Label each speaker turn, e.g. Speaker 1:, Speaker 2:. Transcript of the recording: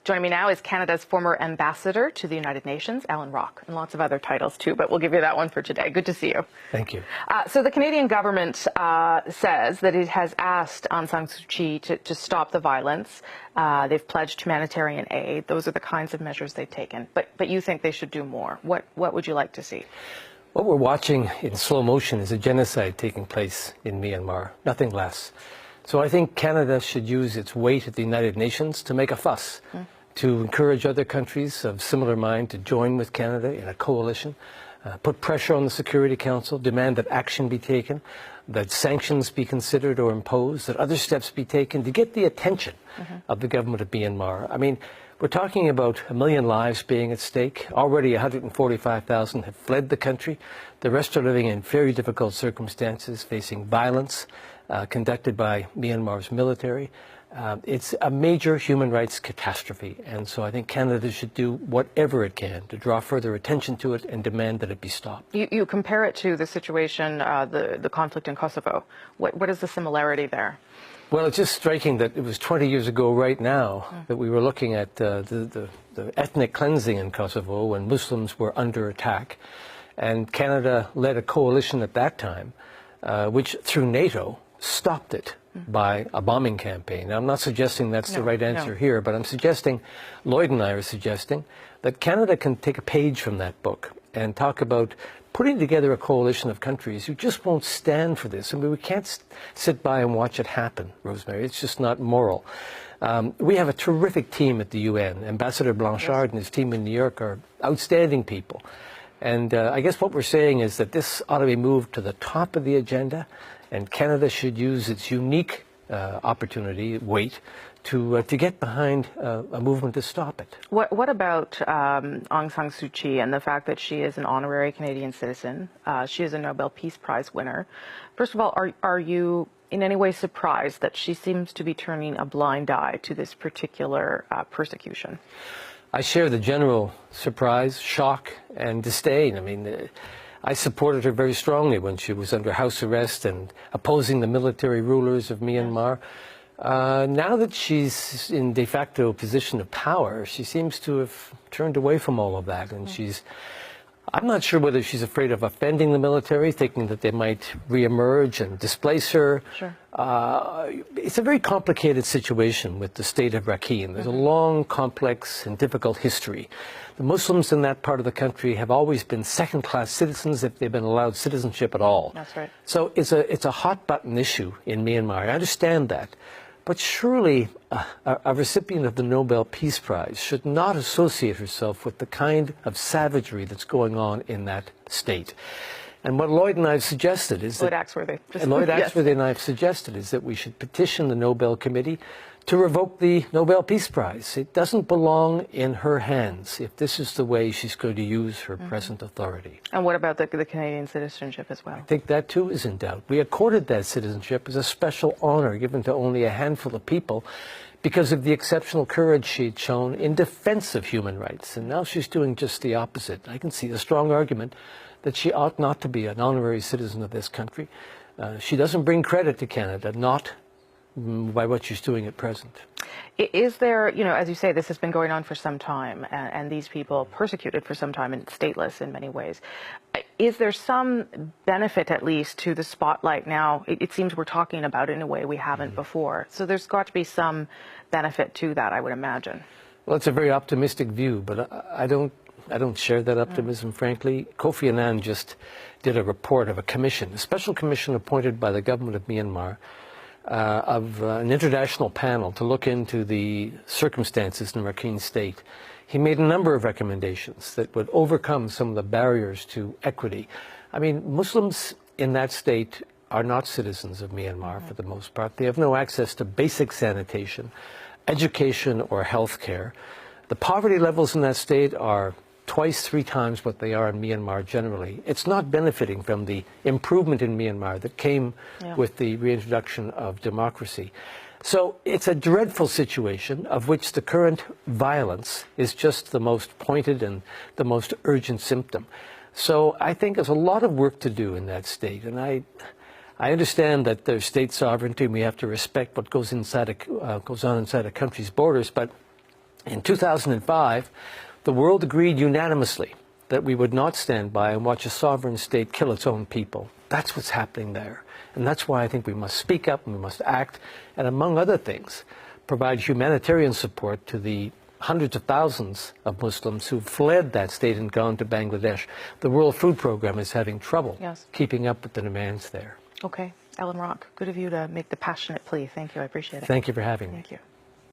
Speaker 1: Joining me now is Canada's former ambassador to the United Nations, Alan Rock, and lots of other titles too, but we'll give you that one for today. Good to see you.
Speaker 2: Thank you.
Speaker 1: So the Canadian government says that it has asked Aung San Suu Kyi to stop the violence. They've pledged humanitarian aid. Those are the kinds of measures they've taken. But you think they should do more. What would you like to see?
Speaker 2: What we're watching in slow motion is a genocide taking place in Myanmar, nothing less. So I think Canada should use its weight at the United Nations to make a fuss, to encourage other countries of similar mind to join with Canada in a coalition, put pressure on the Security Council, demand that action be taken, that sanctions be considered or imposed, that other steps be taken to get the attention of the government of Myanmar. I mean, we're talking about 1 million lives being at stake. Already 145,000 have fled the country. The rest are living in very difficult circumstances, facing violence conducted by Myanmar's military. It's a major human rights catastrophe, and so I think Canada should do whatever it can to draw further attention to it and demand that it be stopped.
Speaker 1: You compare it to the situation, the conflict in Kosovo. What is the similarity there?
Speaker 2: Well, it's just striking that it was 20 years ago right now that we were looking at the ethnic cleansing in Kosovo when Muslims were under attack. And Canada led a coalition at that time, which through NATO stopped it by a bombing campaign. Now, I'm not suggesting that's the right answer here, but I'm suggesting, Lloyd and I are suggesting, that Canada can take a page from that book and talk about putting together a coalition of countries who just won't stand for this. I mean, we can't sit by and watch it happen, Rosemary. It's just not moral. We have a terrific team at the UN. Ambassador Blanchard and his team in New York are outstanding people. And I guess what we're saying is that this ought to be moved to the top of the agenda, and Canada should use its unique opportunity, weight, to get behind a movement to stop it.
Speaker 1: What about Aung San Suu Kyi and the fact that she is an honorary Canadian citizen? She is a Nobel Peace Prize winner. First of all, are you in any way surprised that she seems to be turning a blind eye to this particular persecution?
Speaker 2: I share the general surprise, shock, and disdain. I mean, I supported her very strongly when she was under house arrest and opposing the military rulers of Myanmar. Now that she's in de facto position of power, she seems to have turned away from all of that, and I'm not sure whether she's afraid of offending the military, thinking that they might reemerge and displace her.
Speaker 1: Sure.
Speaker 2: It's a very complicated situation with the state of Rakhine. There's a long, complex, and difficult history. The Muslims in that part of the country have always been second-class citizens if they've been allowed citizenship at all.
Speaker 1: That's right.
Speaker 2: So it's a hot-button issue in Myanmar. I understand that. But surely a recipient of the Nobel Peace Prize should not associate herself with the kind of savagery that's going on in that state. And what Lloyd and I have suggested is
Speaker 1: Lloyd Axworthy.
Speaker 2: Lloyd Axworthy and I have suggested is that we should petition the Nobel Committee to revoke the Nobel Peace Prize. It doesn't belong in her hands if this is the way she's going to use her present authority.
Speaker 1: And what about the Canadian citizenship as well?
Speaker 2: I think that too is in doubt. We accorded that citizenship as a special honor given to only a handful of people because of the exceptional courage she'd shown in defense of human rights. And now she's doing just the opposite. I can see a strong argument that she ought not to be an honorary citizen of this country. She doesn't bring credit to Canada, not by what she's doing at present.
Speaker 1: Is there, as you say, this has been going on for some time, and these people persecuted for some time and stateless in many ways. Is there some benefit, at least, to the spotlight now? It seems we're talking about it in a way we haven't before. So there's got to be some benefit to that, I would imagine.
Speaker 2: Well, it's a very optimistic view, but I don't share that optimism, frankly. Kofi Annan just did a report of a commission, a special commission appointed by the government of Myanmar, of an international panel to look into the circumstances in Rakhine State. He made a number of recommendations that would overcome some of the barriers to equity. I mean, Muslims in that state are not citizens of Myanmar for the most part. They have no access to basic sanitation, education, or health care. The poverty levels in that state are twice, 3 times what they are in Myanmar generally. It's not benefiting from the improvement in Myanmar that came with the reintroduction of democracy. So it's a dreadful situation of which the current violence is just the most pointed and the most urgent symptom. So I think there's a lot of work to do in that state, and I understand that there's state sovereignty and we have to respect what goes on inside a country's borders, but In 2005, the world agreed unanimously that we would not stand by and watch a sovereign state kill its own people. That's what's happening there. And that's why I think we must speak up and we must act, and among other things, provide humanitarian support to the hundreds of thousands of Muslims who fled that state and gone to Bangladesh. The World Food Program is having trouble keeping up with the demands there.
Speaker 1: Okay. Alan Rock, good of you to make the passionate plea. Thank you. I appreciate it.
Speaker 2: Thank you for having me.
Speaker 1: Thank you.